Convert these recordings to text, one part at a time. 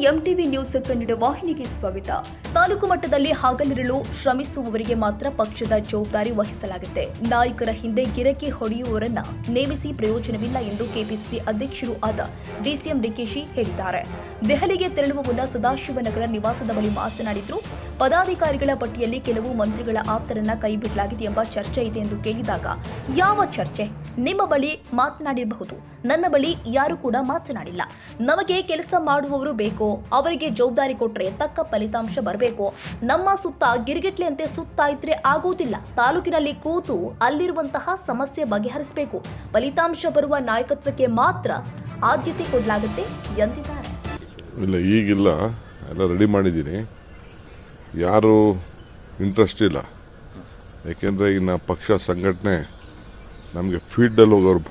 MTV news Kannada ವಾಹಿನಿಗೆ ಸ್ವಾಗತ. ತಾಲೂಕು ಮಟ್ಟದಲ್ಲಿ ಹಗಲಿರುಳು ಶ್ರಮಿಸುವವರಿಗೆ ಮಾತ್ರ ಪಕ್ಷದ ಜವಾಬ್ದಾರಿ ವಹಿಸಲಾಗುತ್ತೆ. ನಾಯಕರ ಹಿಂದೆ ಗಿರಕಿ ಹೊಡೆಯುವವರನ್ನ ನೇಮಿಸಿ ಪ್ರಯೋಜನವಿಲ್ಲ ಎಂದು ಕೆಪಿಸಿಸಿ ಅಧ್ಯಕ್ಷರು ಆದ ಡಿಸಿಎಂ ಡಿಕೆಶಿ ಹೇಳಿದ್ದಾರೆ. ದೆಹಲಿಗೆ ತೆರಳುವ ಮುನ್ನ ಸದಾಶಿವನಗರ ನಿವಾಸದ ಬಳಿ ಮಾತನಾಡಿದ್ರು. ಪದಾಧಿಕಾರಿಗಳ ಪಟ್ಟಿಯಲ್ಲಿ ಕೆಲವು ಮಂತ್ರಿಗಳ ಆಪ್ತರನ್ನ ಕೈಬಿಡಲಾಗಿದೆ ಎಂಬ ಚರ್ಚೆ ಇದೆ ಎಂದು ಕೇಳಿದಾಗ, ಯಾವ ಚರ್ಚೆ? ನಿಮ್ಮ ಬಳಿ ಮಾತನಾಡಿರಬಹುದು, ನನ್ನ ಬಳಿ ಯಾರು ಕೂಡ ಮಾತನಾಡಿಲ್ಲ. ನಮಗೆ ಕೆಲಸ ಮಾಡುವವರು ಬೇಕು, ಅವರಿಗೆ ಜವಾಬ್ದಾರಿ ಕೊಟ್ಟರೆ ತಕ್ಕ ಫಲಿತಾಂಶ ಬರಬೇಕು. ನಮ್ಮ ಸುತ್ತ ಗಿರಿಗಿಟ್ಲೆಯಂತೆ ಸುತ್ತಾ ಇದ್ರೆ ಆಗುವುದಿಲ್ಲ. ತಾಲೂಕಿನಲ್ಲಿ ಕೂತು ಅಲ್ಲಿರುವಂತಹ ಸಮಸ್ಯೆ ಬಗೆಹರಿಸಬೇಕು. ಫಲಿತಾಂಶ ಬರುವ ನಾಯಕತ್ವಕ್ಕೆ ಮಾತ್ರ ಆದ್ಯತೆ ಕೊಡಲಾಗುತ್ತೆ ಎಂದಿದ್ದಾರೆ. ಇಲ್ಲ, ಈಗಿಲ್ಲ, ಎಲ್ಲ ರೆಡಿ ಮಾಡಿದ್ದೀನಿ. ಯಾರು ಇಂಟ್ರೆಸ್ಟ್ ಇಲ್ಲ. ಯಾಕೆಂದರೆ ಇನ್ನು ಪಕ್ಷ ಸಂಘಟನೆ ನಮಗೆ ಫೀಲ್ಡಲ್ಲಿ ಹೋಗೋರು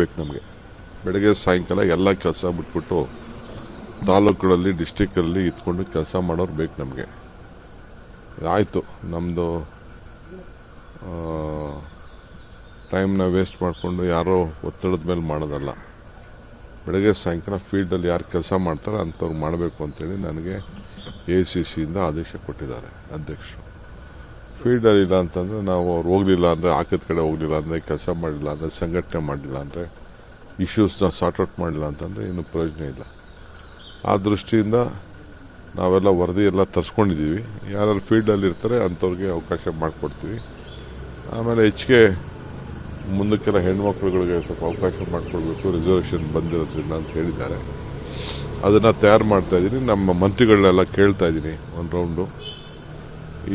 ಬೇಕು. ನಮಗೆ ಬೆಳಗ್ಗೆ ಸಾಯಂಕಾಲ ಎಲ್ಲ ಕೆಲಸ ಬಿಟ್ಬಿಟ್ಟು ತಾಲೂಕುಗಳಲ್ಲಿ ಡಿಸ್ಟಿಕ್ಕಲ್ಲಿ ಇತ್ಕೊಂಡು ಕೆಲಸ ಮಾಡೋರು ಬೇಕು ನಮಗೆ. ಆಯಿತು, ನಮ್ಮದು ಟೈಮ್ನ ವೇಸ್ಟ್ ಮಾಡಿಕೊಂಡು ಯಾರೋ ಒತ್ತಡದ ಮೇಲೆ ಮಾಡೋದಲ್ಲ. ಬೆಳಗ್ಗೆ ಸಾಯಂಕಾಲ ಫೀಲ್ಡಲ್ಲಿ ಯಾರು ಕೆಲಸ ಮಾಡ್ತಾರೆ ಅಂಥವ್ರು ಮಾಡಬೇಕು ಅಂತೇಳಿ ನನಗೆ ACCಯಿಂದ ಆದೇಶ ಕೊಟ್ಟಿದ್ದಾರೆ ಅಧ್ಯಕ್ಷರು. ಫೀಲ್ಡಲ್ಲಿ ಇಲ್ಲ ಅಂತಂದರೆ ನಾವು ಅವ್ರು ಹೋಗಲಿಲ್ಲ ಅಂದರೆ, ಆಕದ ಕಡೆ ಹೋಗಲಿಲ್ಲ ಅಂದರೆ, ಕೆಲಸ ಮಾಡಲಿಲ್ಲ ಅಂದರೆ, ಸಂಘಟನೆ ಮಾಡಲಿಲ್ಲ ಅಂದರೆ, ಇಶ್ಯೂಸ್ನ ಸಾರ್ಟ್ಔಟ್ ಮಾಡಲಿಲ್ಲ ಅಂತಂದರೆ ಇನ್ನೂ ಪ್ರಯೋಜನ ಇಲ್ಲ. ಆ ದೃಷ್ಟಿಯಿಂದ ನಾವೆಲ್ಲ ವರದಿ ಎಲ್ಲ ತರಿಸ್ಕೊಂಡಿದ್ದೀವಿ. ಯಾರು ಫೀಲ್ಡಲ್ಲಿ ಇರ್ತಾರೆ ಅಂಥವ್ರಿಗೆ ಅವಕಾಶ ಮಾಡಿಕೊಡ್ತೀವಿ. ಆಮೇಲೆ ಹೆಚ್ಚಿಗೆ ಮುಂದಕ್ಕೆಲ್ಲ ಹೆಣ್ಮಕ್ಳುಗಳಿಗೆ ಸ್ವಲ್ಪ ಅವಕಾಶ ಮಾಡಿಕೊಡ್ಬೇಕು, ರಿಸರ್ವೇಷನ್ ಬಂದಿರೋದ್ರಿಂದ ಅಂತ ಹೇಳಿದ್ದಾರೆ. ಅದನ್ನು ತಯಾರು ಮಾಡ್ತಾಯಿದ್ದೀನಿ. ನಮ್ಮ ಮಂತ್ರಿಗಳನ್ನೆಲ್ಲ ಕೇಳ್ತಾ ಇದ್ದೀನಿ. ಒಂದು ರೌಂಡು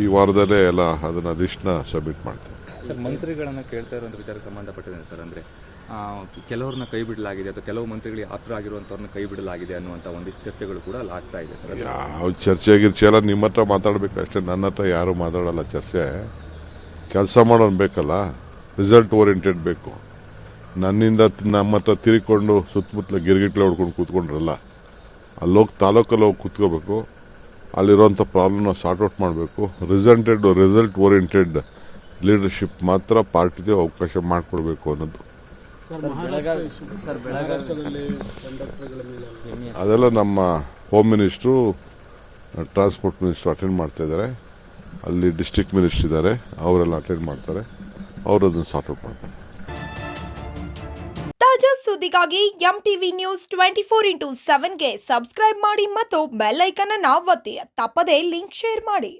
ಈ ವಾರದಲ್ಲೇ ಎಲ್ಲ ಅದನ್ನು ಲಿಸ್ಟ್ನ ಸಬ್ಮಿಟ್ ಮಾಡ್ತೀನಿ. ಸರ್, ಮಂತ್ರಿಗಳನ್ನು ಕೇಳ್ತಾ ಇರುವಂಥ ವಿಚಾರಕ್ಕೆ ಸಂಬಂಧಪಟ್ಟಿದೆ ಸರ್. ಅಂದರೆ ಕೆಲವ್ರನ್ನ ಕೈ ಬಿಡಲಾಗಿದೆ ಅಥವಾ ಕೆಲವು ಮಂತ್ರಿಗಳಿಗೆ ಆತರ ಆಗಿರುವಂಥವ್ರನ್ನ ಕೈ ಬಿಡಲಾಗಿದೆ ಅನ್ನುವಂಥ ಒಂದಿಷ್ಟು ಚರ್ಚೆಗಳು ಕೂಡ ಅಲ್ಲಿ ಆಗ್ತಾ ಇದೆ ಸರ್. ಯಾವ ಚರ್ಚೆ ಎಲ್ಲ ನಿಮ್ಮ ಹತ್ರ ಮಾತಾಡಬೇಕು ಅಷ್ಟೇ. ನನ್ನ ಹತ್ರ ಯಾರೂ ಮಾತಾಡಲ್ಲ. ಚರ್ಚೆ ಕೆಲಸ ಮಾಡೋನು ಬೇಕಲ್ಲ, ರಿಸಲ್ಟ್ ಓರಿಯೆಂಟೆಡ್ ಬೇಕು. ನನ್ನಿಂದ ನಮ್ಮ ಹತ್ರ ತಿರುಗಿಕೊಂಡು ಸುತ್ತಮುತ್ತಲ ಗಿರ್ಗಿಟ್ಲೆ ಹೊಡ್ಕೊಂಡು ಕೂತ್ಕೊಂಡ್ರಲ್ಲ, ಅಲ್ಲೋಗಿ ತಾಲೂಕಲ್ಲಿ ಹೋಗಿ ಕೂತ್ಕೋಬೇಕು. ಅಲ್ಲಿರುವಂಥ ಪ್ರಾಬ್ಲಮ್ನ ಸಾರ್ಟ್ಔಟ್ ಮಾಡಬೇಕು. ರಿಸಲ್ಟ್ ಓರಿಯೆಂಟೆಡ್ ಲೀಡರ್ಶಿಪ್ ಮಾತ್ರ ಪಾರ್ಟಿಗೆ ಅವಕಾಶ ಮಾಡಿಕೊಡ್ಬೇಕು ಅನ್ನೋದು. ಅದೆಲ್ಲ ನಮ್ಮ home minister, transport minister attend ಮಾಡ್ತಾ ಇದ್ದಾರೆ. ಅಲ್ಲಿ ಡಿಸ್ಟ್ರಿಕ್ಟ್ ಮಿನಿಸ್ಟರ್ ಇದ್ದಾರೆ, ಅವರೆಲ್ಲ ಅಟೆಂಡ್ ಮಾಡ್ತಾರೆ. ಅವರು ಅದನ್ನು ಸಾರ್ಟ್ಔಟ್ ಮಾಡ್ತಾರೆ. ತಾಜಾ ಸುದ್ದಿಗಾಗಿ ಎಂಟಿವಿ ನ್ಯೂಸ್ 24x7ಗೆ ಸಬ್ಸ್ಕ್ರೈಬ್ ಮಾಡಿ ಮತ್ತು ಬೆಲ್ ಐಕಾನ್ ಅನ್ನು ಒತ್ತಿ. ತಪ್ಪದೇ ಲಿಂಕ್ ಶೇರ್ ಮಾಡಿ.